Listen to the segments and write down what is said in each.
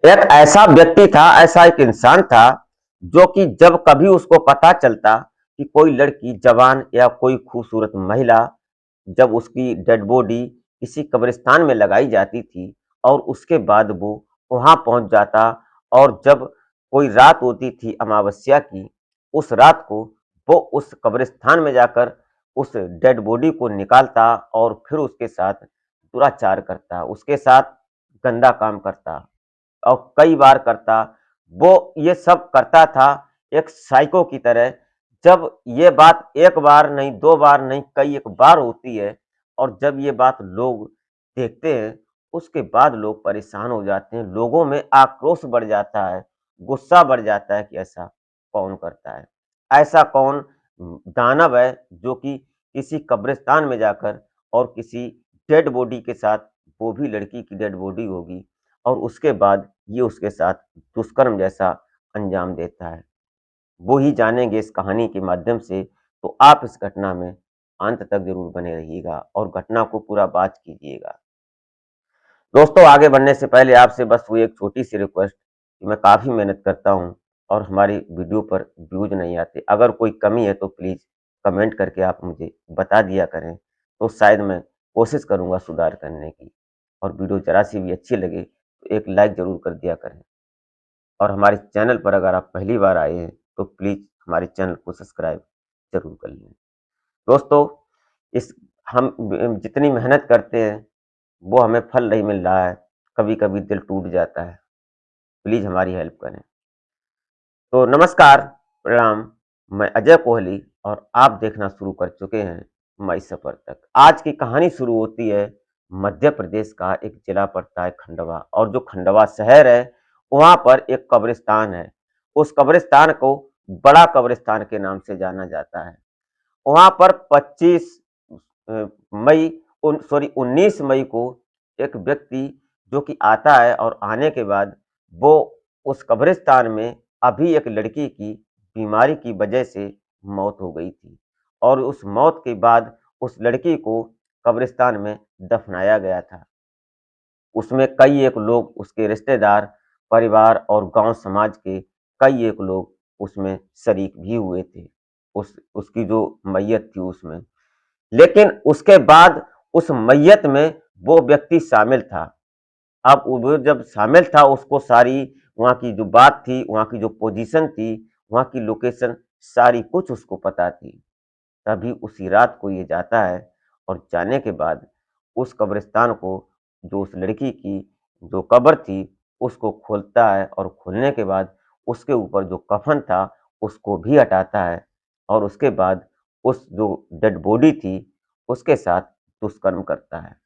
एक ऐसा व्यक्ति था, ऐसा एक इंसान था, जो कि जब कभी उसको पता चलता कि कोई लड़की जवान या कोई खूबसूरत महिला, जब उसकी डेड बॉडी किसी कब्रिस्तान में लगाई जाती थी और उसके बाद वो वहां पहुंच जाता, और जब कोई रात होती थी अमावस्या की, उस रात को वो उस कब्रिस्तान में जाकर उस डेड बॉडी को निकालता और फिर उसके साथ दुराचार करता, उसके साथ गंदा काम करता और कई बार करता। वो ये सब करता था एक साइको की तरह। जब ये बात एक बार नहीं, 2 बार नहीं, कई एक बार होती है और जब ये बात लोग देखते हैं, उसके बाद लोग परेशान हो जाते हैं। लोगों में आक्रोश बढ़ जाता है, गुस्सा बढ़ जाता है कि ऐसा कौन करता है? ऐसा कौन दानव है जो कि किसी कब्रिस्तान में जाकर और किसी डेड बॉडी के साथ, वो भी लड़की की डेड बॉडी होगी, और उसके बाद ये उसके साथ दुष्कर्म जैसा अंजाम देता है। वो ही जानेंगे इस कहानी के माध्यम से, तो आप इस घटना में अंत तक ज़रूर बने रहिएगा और घटना को पूरा वॉच कीजिएगा। दोस्तों, आगे बढ़ने से पहले आपसे बस वो एक छोटी-सी रिक्वेस्ट कि मैं काफ़ी मेहनत करता हूँ और हमारी वीडियो पर व्यूज़ नहीं आते। अगर कोई कमी है तो प्लीज़ कमेंट करके आप मुझे बता दिया करें, तो शायद मैं कोशिश करूँगा सुधार करने की। और वीडियो ज़रा-सी भी अच्छी लगे तो एक लाइक ज़रूर कर दिया करें। और हमारे चैनल पर अगर आप पहली बार आए हैं, तो प्लीज़ हमारे चैनल को सब्सक्राइब ज़रूर कर लें। दोस्तों, इस हम जितनी मेहनत करते हैं, वो हमें फल नहीं मिल रहा है, कभी-कभी दिल टूट जाता है। प्लीज़ हमारी हेल्प करें। तो नमस्कार, प्रणाम, मैं अजय कोहली और आप देखना शुरू कर चुके हैं माई सफ़र तक। आज की कहानी शुरू होती है मध्य प्रदेश का एक जिला पड़ता है खंडवा, और जो खंडवा शहर है, वहाँ पर एक कब्रिस्तान है। उस कब्रिस्तान को बड़ा कब्रिस्तान के नाम से जाना जाता है। वहाँ पर 25 मई 19 मई को एक व्यक्ति जो कि आता है, और आने के बाद वो उस कब्रिस्तान में अभी एक लड़की की बीमारी की वजह से मौत हो गई थी, और उस मौत के बाद उस लड़की को कब्रिस्तान में दफनाया गया था। उसमें कई एक लोग, उसके रिश्तेदार, परिवार और गांव समाज के कई एक लोग उसमें शरीक भी हुए थे, उसकी जो मैयत थी उसमें। लेकिन उसके बाद उस मैयत में वो व्यक्ति शामिल था। अब वो जब शामिल था, उसको सारी वहाँ की जो बात थी, वहाँ की जो पोजीशन थी, वहाँ की लोकेशन, सारी कुछ उसको पता थी। तभी उसी रात को ये जाता है, और जाने के बाद उस कब्रिस्तान को, जो उस लड़की की जो कब्र थी, उसको खोलता है, और खोलने के बाद उसके ऊपर जो कफन था, उसको भी हटाता है, और उसके बाद उस जो डेड बॉडी थी, उसके साथ दुष्कर्म करता है।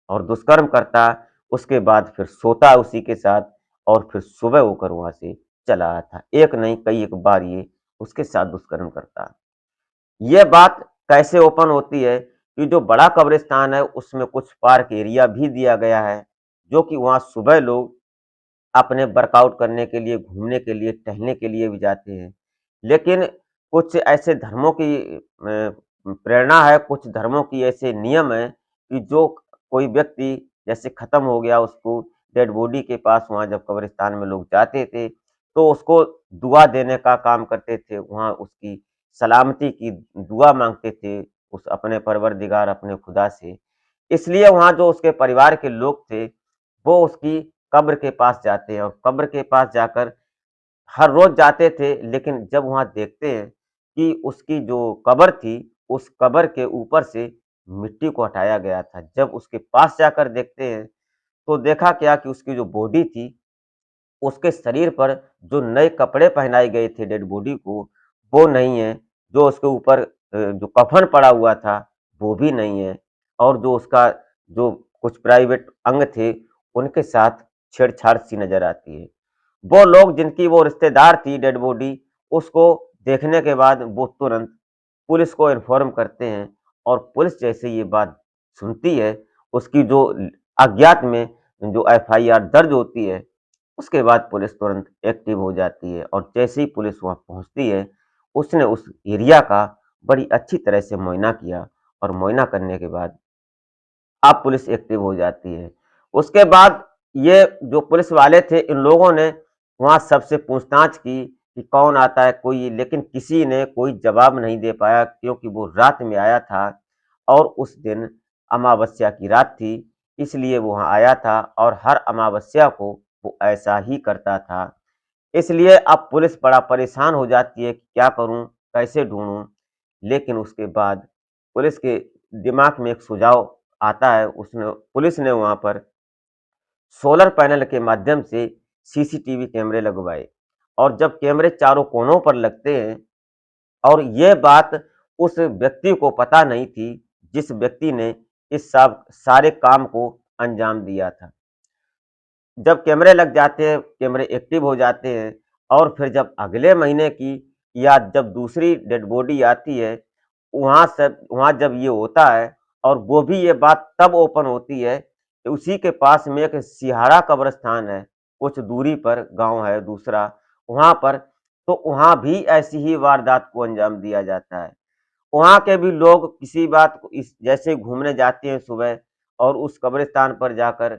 और दुष्कर्म करता, उसके बाद फिर सोता उसी के साथ, और फिर सुबह होकर वहाँ से चला आता। एक नहीं, कई एक बार ये उसके साथ दुष्कर्म करता। ये बात कैसे ओपन होती है कि जो बड़ा कब्रिस्तान है, उसमें कुछ पार्क एरिया भी दिया गया है, जो कि वहाँ सुबह लोग अपने वर्कआउट करने के लिए, घूमने के लिए, टहलने के लिए भी जाते हैं। लेकिन कुछ ऐसे धर्मों की प्रेरणा है, कुछ धर्मों की ऐसे नियम हैं कि जो कोई व्यक्ति जैसे खत्म हो गया, उसको डेड बॉडी के पास वहाँ जब कब्रिस्तान में लोग जाते थे, तो उसको दुआ देने का काम करते थे। वहाँ उसकी सलामती की दुआ माँगते थे, उस अपने परवरदिगार, अपने खुदा से। इसलिए वहाँ जो उसके परिवार के लोग थे, वो उसकी कब्र के पास जाते हैं, और कब्र के पास जाकर हर रोज़ जाते थे, लेकिन जब वहाँ देखते हैं कि उसकी जो कब्र थी, उस कब्र के ऊपर से मिट्टी को हटाया गया था। जब उसके पास जाकर देखते हैं, तो देखा क्या कि उसकी जो बॉडी थी, उसके शरीर पर जो नए कपड़े पहनाए गए थे डेड बॉडी को, वो नहीं है। जो उसके ऊपर जो कफ़न पड़ा हुआ था, वो भी नहीं है, और जो उसका जो कुछ प्राइवेट अंग थे, उनके साथ छेड़छाड़ सी नज़र आती है। वो लोग जिनकी वो रिश्तेदार थी डेड बॉडी, उसको देखने के बाद वो तुरंत पुलिस को इन्फॉर्म करते हैं, और पुलिस जैसे ये बात सुनती है, उसकी जो अज्ञात में जो एफआईआर दर्ज होती है, उसके बाद पुलिस तुरंत एक्टिव हो जाती है, और जैसे ही पुलिस वहाँ पहुँचती है, उसने उस एरिया का बड़ी अच्छी तरह से मुआयना किया, और मुआयना करने के बाद अब पुलिस एक्टिव हो जाती है। उसके बाद ये जो पुलिस वाले थे, इन लोगों ने वहाँ सबसे पूछताछ की कि कौन आता है कोई, लेकिन किसी ने कोई जवाब नहीं दे पाया क्योंकि वो रात में आया था और उस दिन अमावस्या की रात थी, इसलिए वो वहाँ आया था और हर अमावस्या को वो ऐसा ही करता था। इसलिए अब पुलिस बड़ा परेशान हो जाती है कि क्या करूँ, कैसे ढूँढूँ? लेकिन उसके बाद पुलिस के दिमाग में एक सुझाव आता है, उसने पुलिस ने वहाँ पर सोलर पैनल के माध्यम से सीसीटीवी कैमरे लगवाए और जब कैमरे चारों कोनों पर लगते हैं और ये बात उस व्यक्ति को पता नहीं थी, जिस व्यक्ति ने इस सब सारे काम को अंजाम दिया था। जब कैमरे लग जाते हैं, कैमरे एक्टिव हो जाते हैं और फिर जब अगले महीने की या जब दूसरी डेड बॉडी आती है, वहाँ जब ये होता है और वो भी ये बात तब ओपन होती है कि उसी के पास में एक सिहारा कब्रिस्तान है, कुछ दूरी पर गाँव है दूसरा, वहाँ पर तो वहाँ भी ऐसी ही वारदात को अंजाम दिया जाता है। वहाँ के भी लोग किसी बात को इस जैसे घूमने जाते हैं सुबह और उस कब्रिस्तान पर जाकर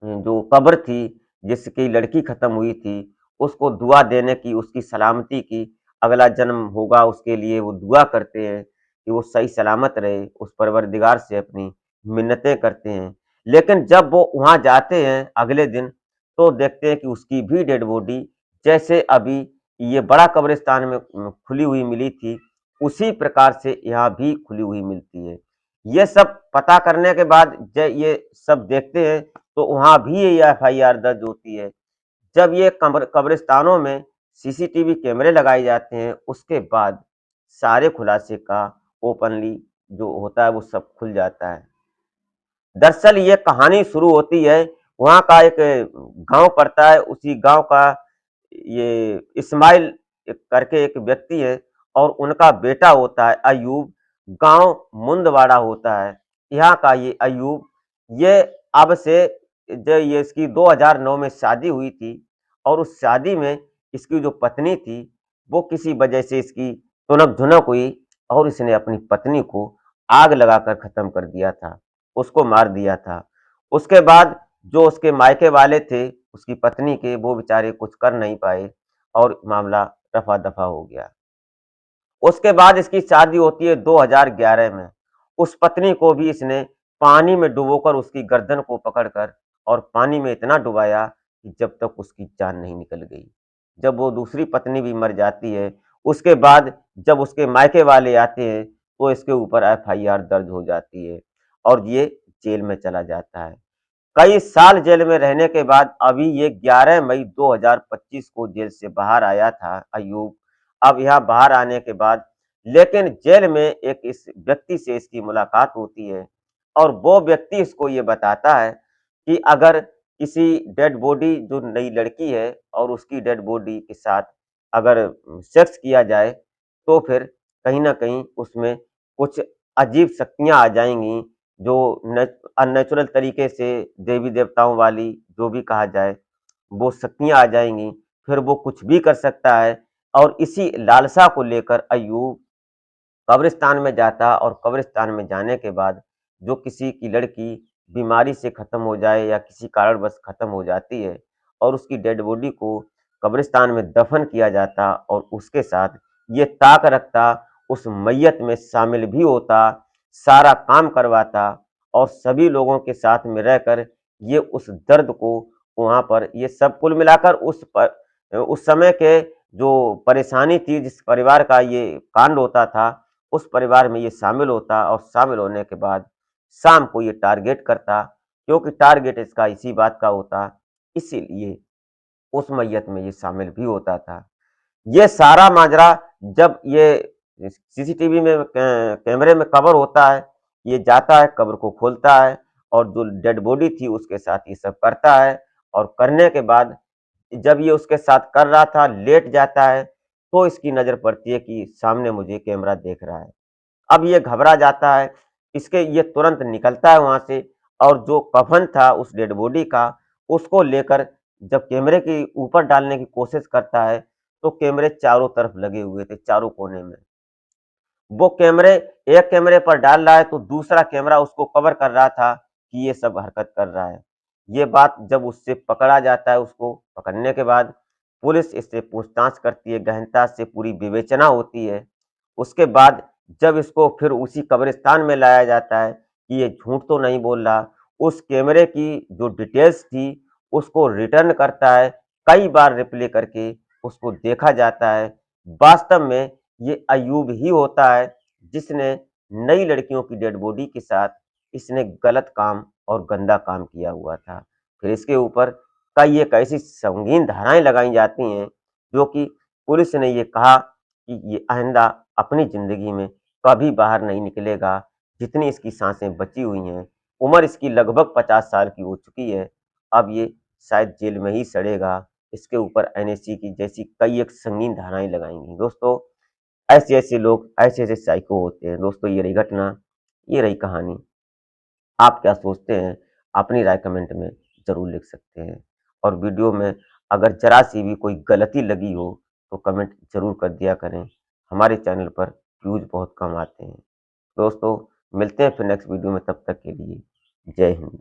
जो कब्र थी, जिसकी लड़की खत्म हुई थी, उसको दुआ देने की, उसकी सलामती की, अगला जन्म होगा उसके लिए वो दुआ करते हैं कि वो सही सलामत रहे, उस परवरदिगार से अपनी मिन्नतें करते हैं। लेकिन जब वो वहाँ जाते हैं अगले दिन, तो देखते हैं कि उसकी भी डेड बॉडी जैसे अभी ये बड़ा कब्रिस्तान में खुली हुई मिली थी, उसी प्रकार से यहाँ भी खुली हुई मिलती है। ये सब पता करने के बाद ये सब देखते हैं तो वहाँ भी ये एफआईआर दर्ज होती है। जब ये कब्रिस्तानों में सीसीटीवी कैमरे लगाए जाते हैं, उसके बाद सारे खुलासे का ओपनली जो होता है वो सब खुल जाता है। दरअसल ये कहानी शुरू होती है, वहाँ का एक गाँव पड़ता है, उसी गाँव का ये इस्माइल करके एक व्यक्ति है और उनका बेटा होता है अयूब, गाँव मुंदवाड़ा होता है। यहाँ का ये अयूब, ये अब से जो ये इसकी 2009 में शादी हुई थी और उस शादी में इसकी जो पत्नी थी, वो किसी वजह से इसकी तुनक-झुनक हुई और इसने अपनी पत्नी को आग लगाकर खत्म कर दिया था, उसको मार दिया था। उसके बाद जो उसके मायके वाले थे, उसकी पत्नी के, वो बेचारे कुछ कर नहीं पाए और मामला रफ़ा-दफ़ा हो गया। उसके बाद इसकी शादी होती है 2011 में। उस पत्नी को भी इसने पानी में डुबोकर उसकी गर्दन को पकड़कर और पानी में इतना डुबाया कि जब तक उसकी जान नहीं निकल गई। जब वो दूसरी पत्नी भी मर जाती है, उसके बाद जब उसके मायके वाले आते हैं, तो इसके ऊपर एफआईआर दर्ज हो जाती है और ये जेल में चला जाता है। कई साल जेल में रहने के बाद अभी ये 11 मई 2025 को जेल से बाहर आया था अयूब। अब यहाँ बाहर आने के बाद लेकिन जेल में एक इस व्यक्ति से इसकी मुलाकात होती है और वो व्यक्ति इसको ये बताता है कि अगर किसी डेड बॉडी जो नई लड़की है और उसकी डेड बॉडी के साथ अगर सेक्स किया जाए, तो फिर कहीं न कहीं उसमें कुछ अजीब शक्तियाँ आ जाएँगी, जो अननेचुरल तरीके से देवी-देवताओं वाली जो भी कहा जाए, वो शक्तियाँ आ जाएँगी, फिर वो कुछ भी कर सकता है और इसी लालसा को लेकर अय्यूब कब्रिस्तान में जाता और कब्रिस्तान में जाने के बाद जो किसी की लड़की बीमारी से खत्म हो जाए या किसी कारणवश खत्म हो जाती है और उसकी डेड बॉडी को कब्रिस्तान में दफन किया जाता और उसके साथ ये ताक रखता, उस मैयत में शामिल भी होता, सारा काम करवाता और सभी लोगों के साथ में रहकर ये उस दर्द को वहाँ पर ये सब कुल मिलाकर उस समय के जो परेशानी थी, जिस परिवार का ये कांड होता था, उस परिवार में ये शामिल होता और शामिल होने के बाद शाम को ये टारगेट करता, क्योंकि टारगेट इसका इसी बात का होता, इसीलिए उस मैयत में ये शामिल भी होता था। ये सारा माजरा जब ये सीसीटीवी में कैमरे में कवर होता है, ये जाता है, कब्र को खोलता है और जो डेड बॉडी थी उसके साथ ये सब करता है और करने के बाद जब ये उसके साथ कर रहा था, लेट जाता है, तो इसकी नज़र पड़ती है कि सामने मुझे कैमरा देख रहा है। अब ये घबरा जाता है, इसके ये तुरंत निकलता है वहाँ से और जो कफ़न था उस डेड बॉडी का, उसको लेकर जब कैमरे के ऊपर डालने की कोशिश करता है, तो कैमरे चारों तरफ लगे हुए थे, चारों कोने में। वो कैमरे एक कैमरे पर डाल रहा है, तो दूसरा कैमरा उसको कवर कर रहा था कि ये सब हरकत कर रहा है। ये बात जब उससे पकड़ा जाता है, उसको पकड़ने के बाद पुलिस इससे पूछताछ करती है, गहनता से पूरी विवेचना होती है। उसके बाद जब इसको फिर उसी कब्रिस्तान में लाया जाता है कि ये झूठ तो नहीं बोल रहा, उस कैमरे की जो डिटेल्स थी, उसको रिटर्न करता है, कई बार रिप्ले करके उसको देखा जाता है। वास्तव में ये अय्यूब ही होता है, जिसने नई लड़कियों की डेड बॉडी के साथ इसने गलत काम और गंदा काम किया हुआ था। फिर इसके ऊपर कई एक ऐसी संगीन धाराएँ लगाई जाती हैं, जो कि पुलिस ने ये कहा कि ये आइंदा अपनी ज़िंदगी में कभी बाहर नहीं निकलेगा, जितनी इसकी सांसें बची हुई हैं। उम्र इसकी लगभग 50 साल की हो चुकी है, अब ये शायद जेल में ही सड़ेगा। इसके ऊपर एनएसजी की जैसी कई एक संगीन धाराएँ लगाई गई। दोस्तों, ऐसे-ऐसे लोग, ऐसे-ऐसे साइको होते हैं। दोस्तों, ये रही घटना, ये रही कहानी। आप क्या सोचते हैं? अपनी राय कमेंट में ज़रूर लिख सकते हैं। और वीडियो में अगर ज़रा-सी भी कोई गलती लगी हो, तो कमेंट ज़रूर कर दिया करें। हमारे चैनल पर व्यूज़ बहुत कम आते हैं। दोस्तों, मिलते हैं फिर नेक्स्ट वीडियो में, तब तक के लिए जय हिंद।